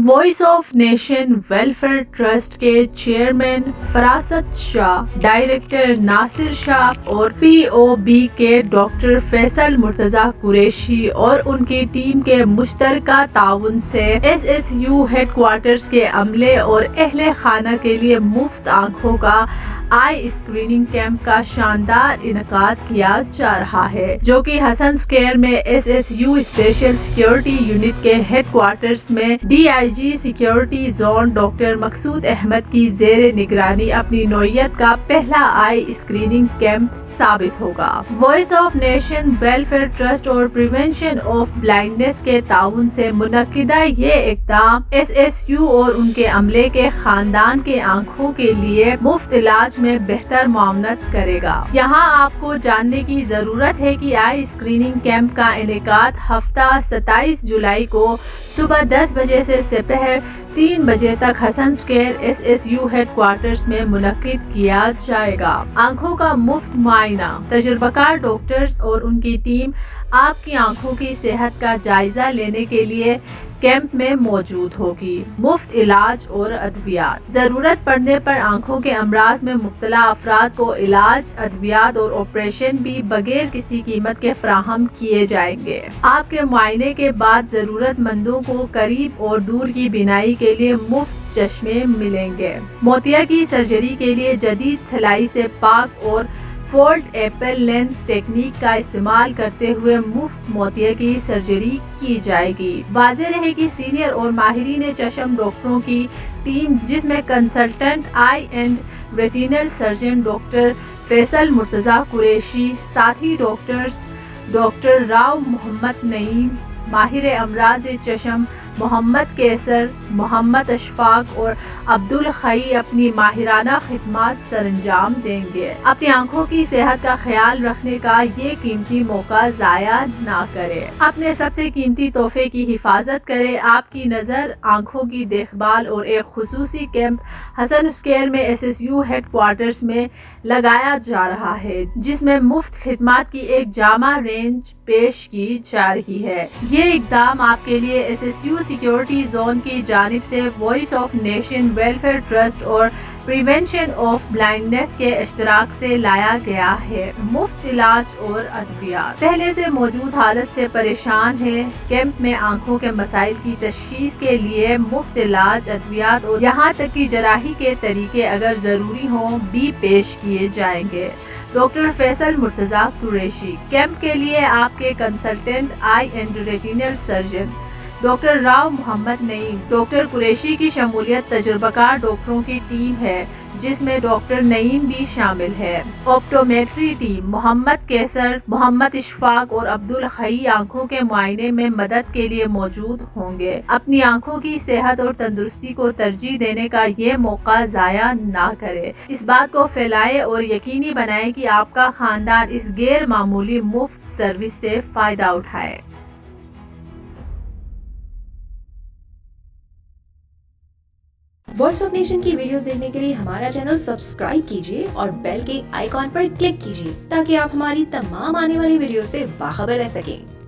Voice of nation welfare trust کے chairman Firasat Shah, director Nasir Shah اور P O B کے doctor Faisal Murtaza Qureshi اور ان کی ٹیم کے مشترکہ تعاون سے S S U headquarters کے عملے اور اہل خانہ کے لیے مفت آنکھوں کا آئی اسکریننگ کیمپ کا شاندار انعقاد کیا جا رہا ہے، جو کہ حسن اسکوائر میں S S U special security unit کے ہیڈ کوارٹرز میں D I G security zone doctor Maqsood Ahmed کی زیر نگرانی اپنی نوعیت کا پہلا آئی اسکریننگ کیمپ ثابت ہوگا۔ Voice of nation welfare trust اور پریونشن آف بلائنڈنس کے تعاون سے منعقدہ یہ اقدام ایس ایس یو اور ان کے عملے کے خاندان کے آنکھوں کے لیے مفت علاج میں بہتر معاونت کرے گا۔ یہاں آپ کو جاننے کی ضرورت ہے کہ آئی اسکریننگ کیمپ کا انعقاد ہفتہ 27 جولائی کو صبح 10 بجے سے سپہر 3 بجے تک Hasan square S S U headquarters میں منعقد کیا جائے گا۔ آنکھوں کا مفت معائنہ، تجربہ کار ڈاکٹرز اور ان کی ٹیم آپ کی آنکھوں کی صحت کا جائزہ لینے کے لیے کیمپ میں موجود ہوگی۔ مفت علاج اور ادویات، ضرورت پڑنے پر آنکھوں کے امراض میں مبتلا افراد کو علاج، ادویات اور آپریشن بھی بغیر کسی قیمت کے فراہم کیے جائیں گے۔ آپ کے معائنے کے بعد ضرورت مندوں کو قریب اور دور کی بینائی کے لیے مفت چشمے ملیں گے۔ موتیا کی سرجری کے لیے جدید سلائی سے پاک اور فولڈ ایپل لینس ٹیکنیک کا استعمال کرتے ہوئے مفت موتیا کی سرجری کی جائے گی۔ واضح رہے کہ سینئر اور ماہرین چشم ڈاکٹروں کی ٹیم، جس میں consultant eye and retinal surgeon doctor Faisal Murtaza Qureshi, ساتھی ڈاکٹرز ڈاکٹر راؤ محمد نعیم، ماہر امراض چشم محمد کیسر، محمد اشفاق اور عبدالحی اپنی ماہرانہ خدمات سر انجام دیں گے۔ اپنی آنکھوں کی صحت کا خیال رکھنے کا یہ قیمتی موقع ضائع نہ کرے۔ اپنے سب سے قیمتی تحفے کی حفاظت کرے۔ آپ کی نظر آنکھوں کی دیکھ بھال اور ایک خصوصی کیمپ حسن اسکوائر میں S S U headquarters میں لگایا جا رہا ہے، جس میں مفت خدمات کی ایک جامع رینج پیش کی جا رہی ہے۔ یہ اقدام آپ کے لیے S S U security zone کی جانب سے voice of nation welfare trust اور پریونشن آف بلائنڈنس کے اشتراک سے لایا گیا ہے۔ مفت علاج اور ادویات، پہلے سے موجود حالت سے پریشان ہے؟ کیمپ میں آنکھوں کے مسائل کی تشخیص کے لیے مفت علاج، ادویات اور یہاں تک کہ جراحی کے طریقے اگر ضروری ہوں بھی پیش کیے جائیں گے۔ ڈاکٹر فیصل مرتضی قریشی، کیمپ کے لیے آپ کے consultant eye and retinal surgeon doctor Rao Muhammad Naeem. Doctor Qureshi کی شمولیت تجربہ کار ڈاکٹروں کی ٹیم ہے، جس میں ڈاکٹر نعیم بھی شامل ہے۔ آپٹومیٹری ٹیم محمد کیسر، محمد اشفاق اور عبدالحی آنکھوں کے معائنے میں مدد کے لیے موجود ہوں گے۔ اپنی آنکھوں کی صحت اور تندرستی کو ترجیح دینے کا یہ موقع ضائع نہ کرے۔ اس بات کو پھیلائیں اور یقینی بنائیں کہ آپ کا خاندان اس غیر معمولی مفت سروس سے فائدہ اٹھائے۔ وائس آف نیشن کی ویڈیوز دیکھنے کے لیے ہمارا چینل سبسکرائب کیجیے اور بیل کے آئیکن پر کلک کیجیے تاکہ آپ ہماری تمام آنے والی ویڈیو سے باخبر رہ سکیں۔